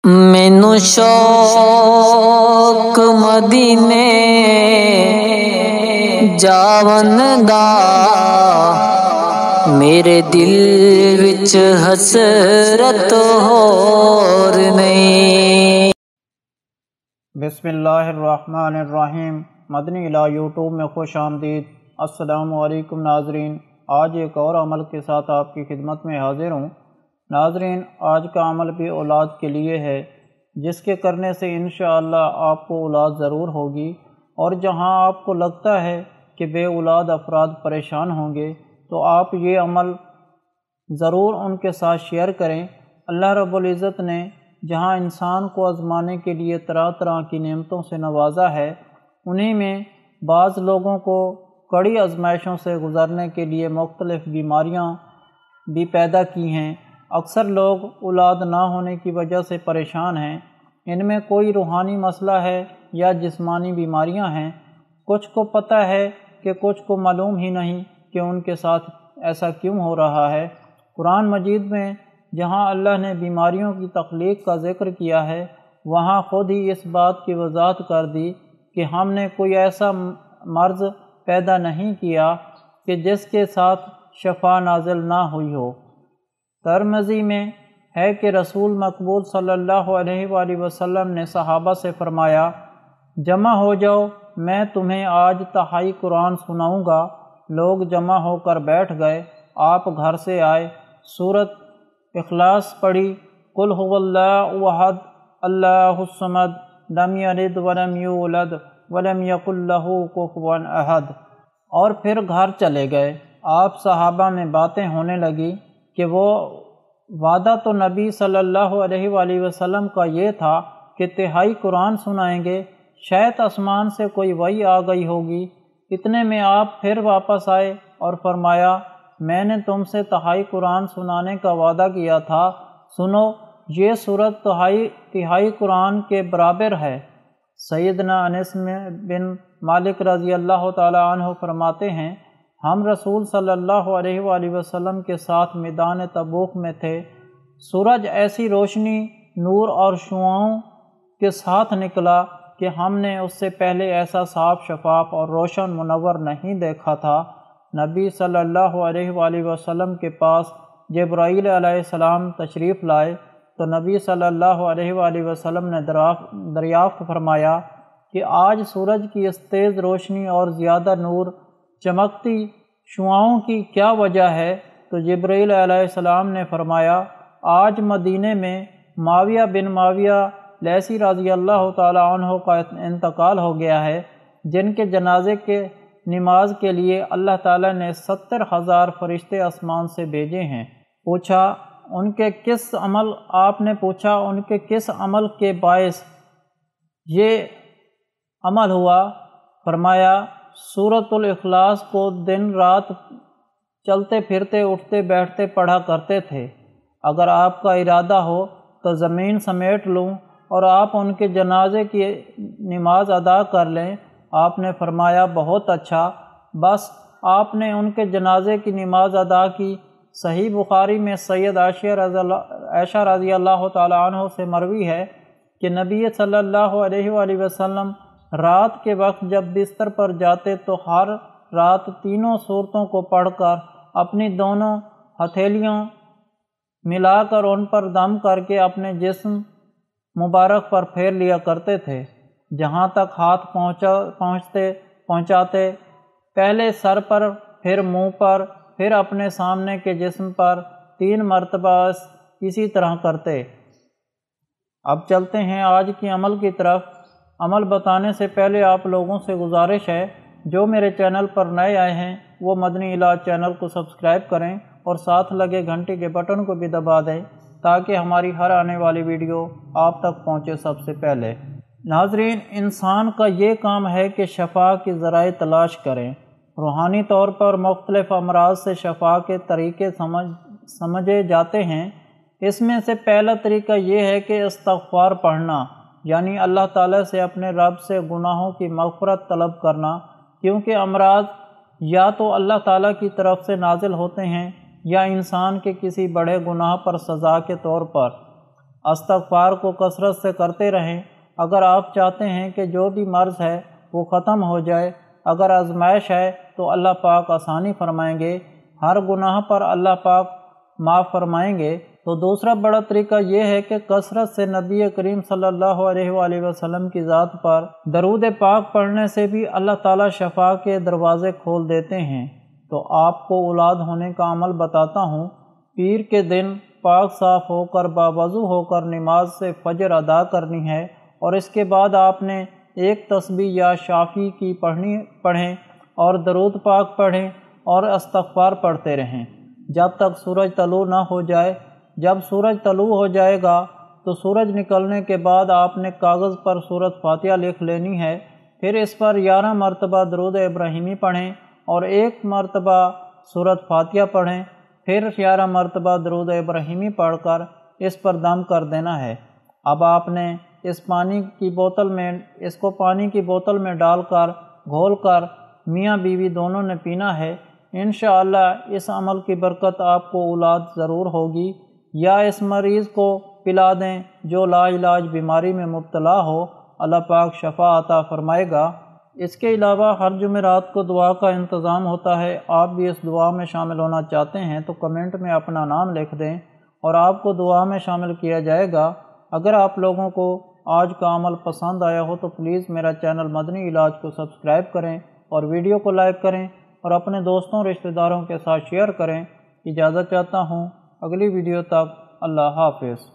مینوں شوق مدینے جاون دا، میرے دل وچ حسرت ہور نہیں۔ بسم اللہ الرحمن الرحیم۔ مدنی الہ یوٹیوب میں خوش آمدید۔ السلام علیکم ناظرین، آج ایک اور عمل کے ساتھ آپ کی خدمت میں حاضر ہوں۔ ناظرین، آج کا عمل بھی اولاد کے لیے ہے، جس کے کرنے سے انشاءاللہ آپ کو اولاد ضرور ہوگی، اور جہاں آپ کو لگتا ہے کہ بے اولاد افراد پریشان ہوں گے تو آپ یہ عمل ضرور ان کے ساتھ شیئر کریں۔ اللہ رب العزت نے جہاں انسان کو آزمانے کے لیے طرح طرح کی نعمتوں سے نوازا ہے، انہی میں بعض لوگوں کو کڑی آزمائشوں سے گزرنے کے لیے مختلف بیماریاں بھی پیدا کی ہیں۔ اکثر لوگ اولاد نہ ہونے کی وجہ سے پریشان ہیں۔ ان میں کوئی روحانی مسئلہ ہے یا جسمانی بیماریاں ہیں۔ کچھ کو پتہ ہے کہ کچھ کو معلوم ہی نہیں کہ ان کے ساتھ ایسا کیوں ہو رہا ہے۔ قرآن مجید میں جہاں اللہ نے بیماریوں کی تخلیق کا ذکر کیا ہے، وہاں خود ہی اس بات کی وضاحت کر دی کہ ہم نے کوئی ایسا مرض پیدا نہیں کیا کہ جس کے ساتھ شفا نازل نہ ہوئی ہو۔ ترمذی میں ہے کہ رسول مقبول صلی اللہ علیہ وآلہ وسلم نے صحابہ سے فرمایا، جمع ہو جاؤ، میں تمہیں آج تہائی قرآن سناؤں گا۔ لوگ جمع ہو کر بیٹھ گئے۔ آپ گھر سے آئے، سورۃ اخلاص پڑھی، قل هو اللہ احد اللہ الصمد لم یلد ولم یولد ولم یکن لہ کفوا احد، اور پھر گھر چلے گئے۔ آپ صحابہ میں باتیں ہونے لگی کہ وہ وعدہ تو نبی صلی اللہ علیہ وآلہ وسلم کا یہ تھا کہ تہائی قرآن سنائیں گے، شاید آسمان سے کوئی وحی آ گئی ہوگی۔ اتنے میں آپ پھر واپس آئے اور فرمایا، میں نے تم سے تہائی قرآن سنانے کا وعدہ کیا تھا، سنو یہ سورت تہائی قرآن کے برابر ہے۔ سیدنا انس بن مالک رضی اللہ تعالی عنہ فرماتے ہیں، ہم رسول صلی اللہ علیہ وآلہ وسلم کے ساتھ میدان تبوک میں تھے۔ سورج ایسی روشنی، نور اور شعاعوں کے ساتھ نکلا کہ ہم نے اس سے پہلے ایسا صاف شفاف اور روشن منور نہیں دیکھا تھا۔ نبی صلی اللہ علیہ وآلہ وسلم کے پاس جبرائیل علیہ السلام تشریف لائے تو نبی صلی اللہ علیہ وآلہ وسلم نے دریافت فرمایا کہ آج سورج کی اس تیز روشنی اور زیادہ نور، چمکتی شعاعوں کی کیا وجہ ہے؟ تو جبرائیل علیہ السلام نے فرمایا، آج مدینے میں معاویہ بن معاویہ لیثی رضی اللہ تعالی عنہ کا انتقال ہو گیا ہے، جن کے جنازے کے نماز کے لیے اللہ تعالیٰ نے 70,000 فرشتے آسمان سے بھیجے ہیں۔ آپ نے پوچھا ان کے کس عمل کے باعث یہ عمل ہوا؟ فرمایا، سورۃ الاخلاص کو دن رات چلتے پھرتے اٹھتے بیٹھتے پڑھا کرتے تھے۔ اگر آپ کا ارادہ ہو تو زمین سمیٹ لوں اور آپ ان کے جنازے کی نماز ادا کر لیں۔ آپ نے فرمایا، بہت اچھا۔ بس آپ نے ان کے جنازے کی نماز ادا کی۔ صحیح بخاری میں سید عائشہ رضی اللہ تعالی عنہ سے مروی ہے کہ نبی صلی اللہ علیہ وآلہ وسلم رات کے وقت جب بستر پر جاتے تو ہر رات تینوں سورتوں کو پڑھ کر اپنی دونوں ہتھیلیاں ملا کر ان پر دم کر کے اپنے جسم مبارک پر پھیر لیا کرتے تھے، جہاں تک ہاتھ پہنچاتے، پہلے سر پر، پھر منہ پر، پھر اپنے سامنے کے جسم پر 3 مرتبہ اسی طرح کرتے۔ اب چلتے ہیں آج کی عمل کی طرف۔ عمل بتانے سے پہلے آپ لوگوں سے گزارش ہے، جو میرے چینل پر نئے آئے ہیں وہ مدنی الہ چینل کو سبسکرائب کریں اور ساتھ لگے گھنٹی کے بٹن کو بھی دبا دیں تاکہ ہماری ہر آنے والی ویڈیو آپ تک پہنچے سب سے پہلے۔ ناظرین، انسان کا یہ کام ہے کہ شفا کی ذرائع تلاش کریں۔ روحانی طور پر مختلف امراض سے شفا کے طریقے سمجھے جاتے ہیں۔ اس میں سے پہلا طریقہ یہ ہے کہ استغفار پڑھنا، یعنی اللہ تعالیٰ سے اپنے رب سے گناہوں کی مغفرت طلب کرنا، کیونکہ امراض یا تو اللہ تعالیٰ کی طرف سے نازل ہوتے ہیں یا انسان کے کسی بڑے گناہ پر سزا کے طور پر۔ استغفار کو کثرت سے کرتے رہیں۔ اگر آپ چاہتے ہیں کہ جو بھی مرض ہے وہ ختم ہو جائے، اگر آزمائش ہے تو اللہ پاک آسانی فرمائیں گے، ہر گناہ پر اللہ پاک معاف فرمائیں گے۔ تو دوسرا بڑا طریقہ یہ ہے کہ کثرت سے نبی کریم صلی اللہ علیہ وآلہ وسلم کی ذات پر درود پاک پڑھنے سے بھی اللہ تعالیٰ شفا کے دروازے کھول دیتے ہیں۔ تو آپ کو اولاد ہونے کا عمل بتاتا ہوں۔ پیر کے دن پاک صاف ہو کر باوضو ہو کر نماز سے فجر ادا کرنی ہے، اور اس کے بعد آپ نے ایک تسبیح یا شافی کی پڑھیں اور درود پاک پڑھیں اور استغفار پڑھتے رہیں جب تک سورج طلوع نہ ہو جائے۔ جب سورج طلوع ہو جائے گا تو سورج نکلنے کے بعد آپ نے کاغذ پر سورۃ فاتحہ لکھ لینی ہے، پھر اس پر 11 مرتبہ درود ابراہیمی پڑھیں اور 1 مرتبہ سورۃ فاتحہ پڑھیں، پھر 11 مرتبہ درود ابراہیمی پڑھ کر اس پر دم کر دینا ہے۔ اب آپ نے اس کو پانی کی بوتل میں ڈال کر گھول کر میاں بیوی دونوں نے پینا ہے۔ انشاءاللہ اس عمل کی برکت آپ کو اولاد ضرور ہوگی، یا اس مریض کو پلا دیں جو لا علاج بیماری میں مبتلا ہو، اللہ پاک شفا عطا فرمائے گا۔ اس کے علاوہ ہر جمعرات کو دعا کا انتظام ہوتا ہے۔ آپ بھی اس دعا میں شامل ہونا چاہتے ہیں تو کمنٹ میں اپنا نام لکھ دیں اور آپ کو دعا میں شامل کیا جائے گا۔ اگر آپ لوگوں کو آج کا عمل پسند آیا ہو تو پلیز میرا چینل مدنی علاج کو سبسکرائب کریں اور ویڈیو کو لائک کریں اور اپنے دوستوں رشتہ داروں کے ساتھ شیئر کریں۔ اجازت چاہتا ہوں، اگلی ویڈیو تک اللہ حافظ۔